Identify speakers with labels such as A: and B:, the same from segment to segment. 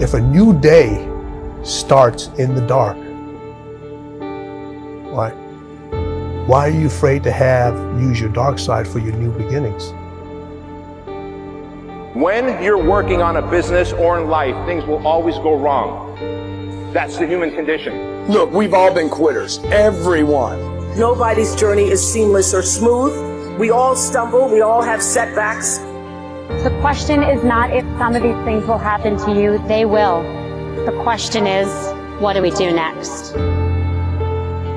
A: If a new day starts in the dark, why are you afraid to use your dark side for your new beginnings?
B: When you're working on a business or in life, things will always go wrong. That's the human condition.
C: Look, we've all been quitters. Everyone.
D: Nobody's journey is seamless or smooth. We all stumble. We all have setbacks.
E: The question is not if some of these things will happen to you. They will. The question is, what do we do next?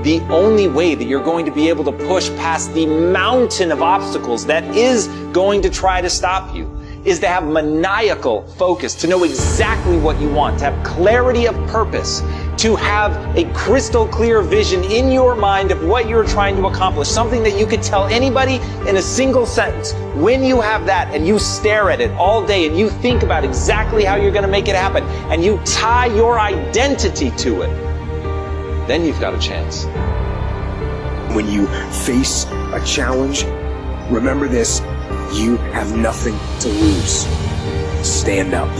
F: The only way that you're going to be able to push past the mountain of obstacles that is going to try to stop you is to have maniacal focus, to know exactly what you want, to have clarity of purpose, to have a crystal clear vision in your mind of what you're trying to accomplish, something that you could tell anybody in a single sentence. When you have that and you stare at it all day and you think about exactly how you're going to make it happen and you tie your identity to it, then you've got a chance.
C: When you face a challenge, remember this: you have nothing to lose. Stand up.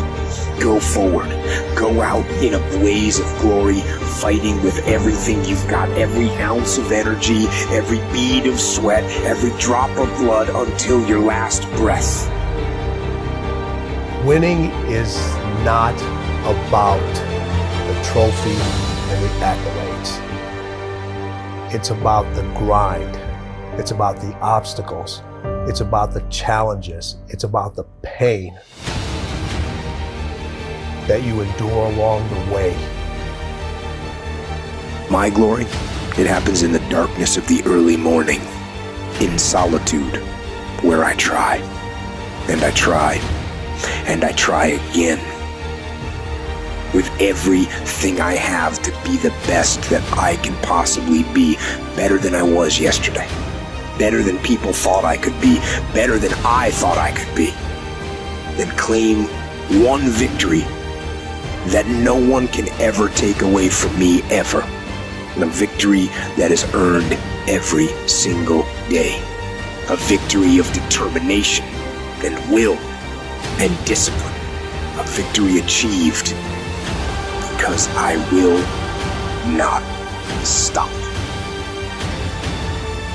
C: Go forward. Go out in a blaze of glory, fighting with everything you've got, every ounce of energy, every bead of sweat, every drop of blood until your last breath.
A: Winning is not about the trophy and the accolades. It's about the grind. It's about the obstacles. It's about the challenges. It's about the pain that you endure along the way.
C: My glory, it happens in the darkness of the early morning, in solitude, where I try, and I try, and I try again, with everything I have to be the best that I can possibly be, better than I was yesterday, better than people thought I could be, better than I thought I could be. Then claim one victory that no one can ever take away from me, ever. A victory that is earned every single day. A victory of determination and will and discipline. A victory achieved because I will not stop.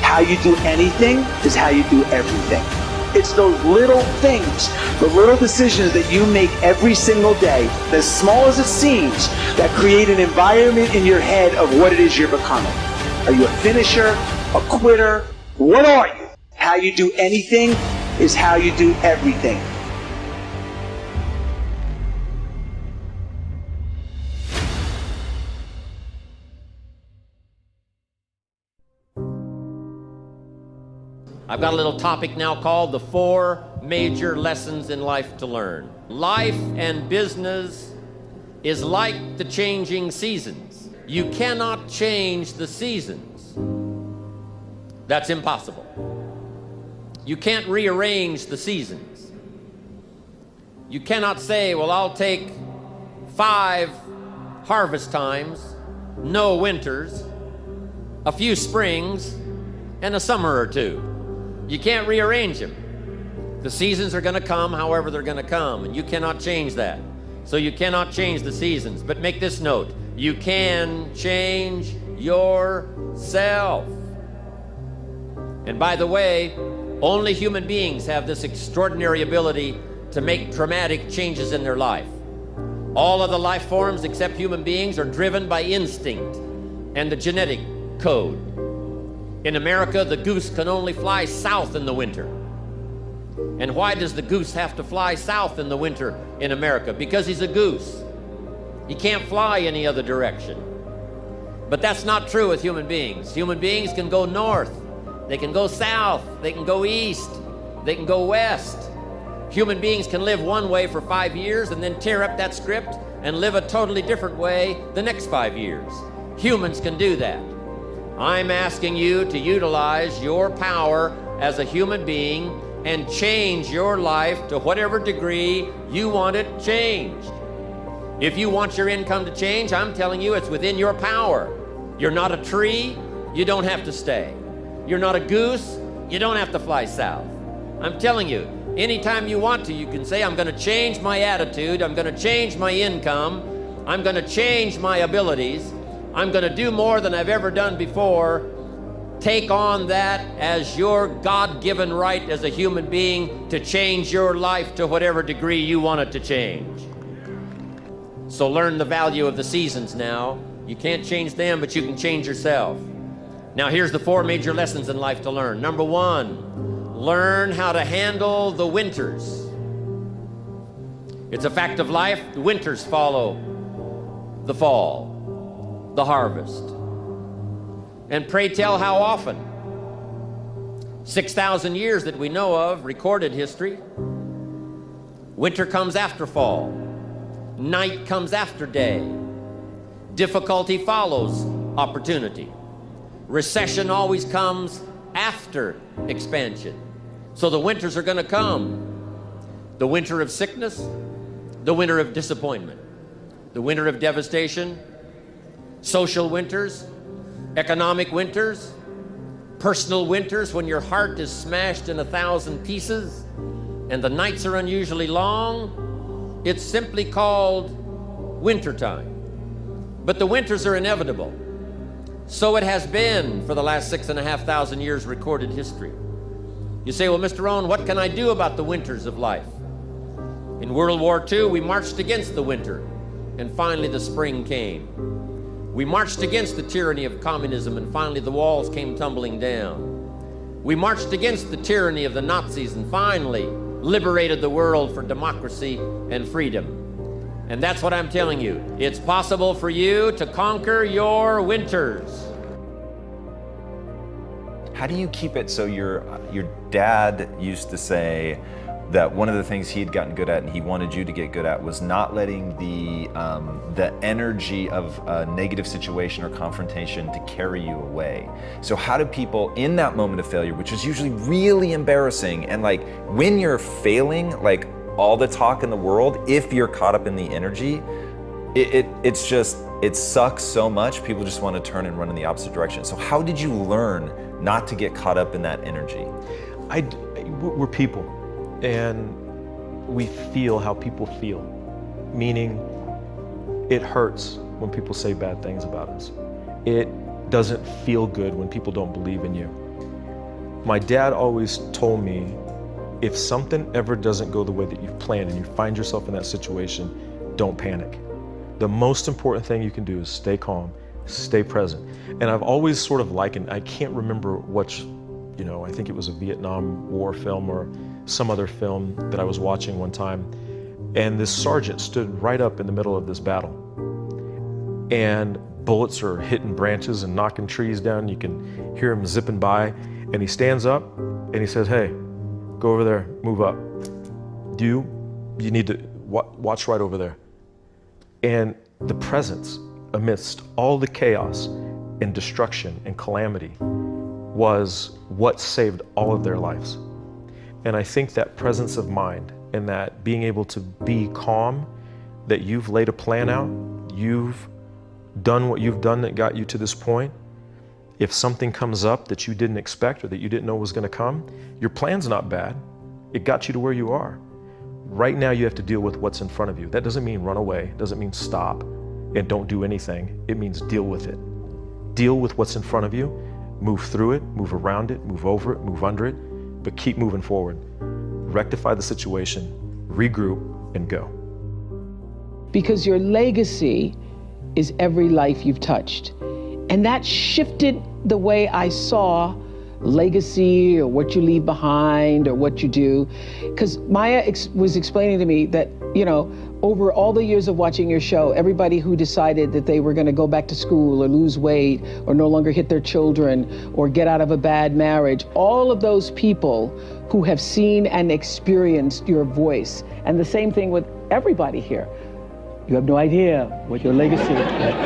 G: How you do anything is how you do everything. It's those little things, the little decisions that you make every single day, as small as it seems, that create an environment in your head of what it is you're becoming. Are you a finisher, a quitter? What are you? How you do anything is how you do everything.
H: I've got a little topic now called the 4 major lessons in life to learn. Life and business is like the changing seasons. You cannot change the seasons. That's impossible. You can't rearrange the seasons. You cannot say, well, I'll take 5 harvest times, no winters, a few springs, and a summer or 2. You can't rearrange them. The seasons are going to come however they're going to come, and you cannot change that. So you cannot change the seasons. But make this note: you can change yourself. And by the way, only human beings have this extraordinary ability to make dramatic changes in their life. All of the life forms except human beings are driven by instinct and the genetic code. In America, the goose can only fly south in the winter. And why does the goose have to fly south in the winter in America? Because he's a goose. He can't fly any other direction. But that's not true with human beings. Human beings can go north, they can go south, they can go east, they can go west. Human beings can live one way for 5 years and then tear up that script and live a totally different way the next 5 years. Humans can do that. I'm asking you to utilize your power as a human being and change your life to whatever degree you want it changed. If you want your income to change, I'm telling you it's within your power. You're not a tree, you don't have to stay. You're not a goose, you don't have to fly south. I'm telling you, Anytime you want to, you can say, I'm going to change my attitude, I'm going to change my income, I'm going to change my abilities, I'm going to do more than I've ever done before. Take on that as your God-given right as a human being to change your life to whatever degree you want it to change. So learn the value of the seasons now. You can't change them, but you can change yourself. Now here's the 4 major lessons in life to learn. Number 1, learn how to handle the winters. It's a fact of life. The winters follow the fall, the harvest. And pray tell how often? 6,000 years that we know of, recorded history. Winter comes after fall. Night comes after day. Difficulty follows opportunity. Recession always comes after expansion. So the winters are going to come. The winter of sickness, the winter of disappointment, the winter of devastation, social winters, economic winters, personal winters when your heart is smashed in 1,000 pieces and the nights are unusually long. It's simply called wintertime. But the winters are inevitable. So it has been for the last 6,500 years recorded history. You say, well, Mr. Rohn, what can I do about the winters of life? In World War II, we marched against the winter, and finally the spring came. We marched against the tyranny of communism, and finally the walls came tumbling down. We marched against the tyranny of the Nazis, and finally liberated the world for democracy and freedom. And that's what I'm telling you. It's possible for you to conquer your winters.
I: How do you keep it so your dad used to say that one of the things he had gotten good at and he wanted you to get good at was not letting the energy of a negative situation or confrontation to carry you away. So how do people in that moment of failure, which is usually really embarrassing, and like when you're failing, like all the talk in the world, if you're caught up in the energy, it sucks so much, people just want to turn and run in the opposite direction. So how did you learn not to get caught up in that energy?
J: We're people. And we feel how people feel, meaning it hurts when people say bad things about us. It doesn't feel good when people don't believe in you. My dad always told me, if something ever doesn't go the way that you've planned and you find yourself in that situation, don't panic. The most important thing you can do is stay calm, stay present. And I've always sort of likened, I can't remember which, I think it was a Vietnam War film or some other film that I was watching one time, and this sergeant stood right up in the middle of this battle, and bullets are hitting branches and knocking trees down. You can hear him zipping by, and he stands up and he says, hey, go over there, move up. You need to watch right over there. And the presence amidst all the chaos and destruction and calamity was what saved all of their lives. And I think that presence of mind and that being able to be calm, that you've laid a plan out, you've done what you've done that got you to this point. If something comes up that you didn't expect or that you didn't know was going to come, your plan's not bad. It got you to where you are. Right now you have to deal with what's in front of you. That doesn't mean run away, doesn't mean stop and don't do anything. It means deal with it. Deal with what's in front of you, move through it, move around it, move over it, move under it, but keep moving forward. Rectify the situation, regroup, and go.
K: Because your legacy is every life you've touched. And that shifted the way I saw legacy or what you leave behind or what you do. Because Maya was explaining to me that, over all the years of watching your show, everybody who decided that they were going to go back to school or lose weight or no longer hit their children or get out of a bad marriage, all of those people who have seen and experienced your voice. And the same thing with everybody here. You have no idea what your legacy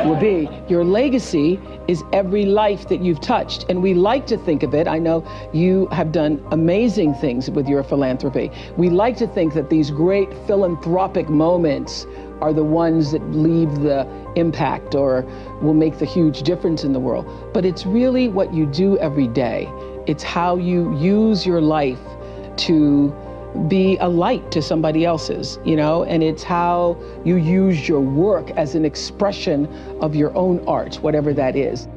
K: will be. Your legacy is every life that you've touched. And we like to think of it, I know you have done amazing things with your philanthropy. We like to think that these great philanthropic moments are the ones that leave the impact or will make the huge difference in the world. But it's really what you do every day. It's how you use your life to be a light to somebody else's, and it's how you use your work as an expression of your own art, whatever that is.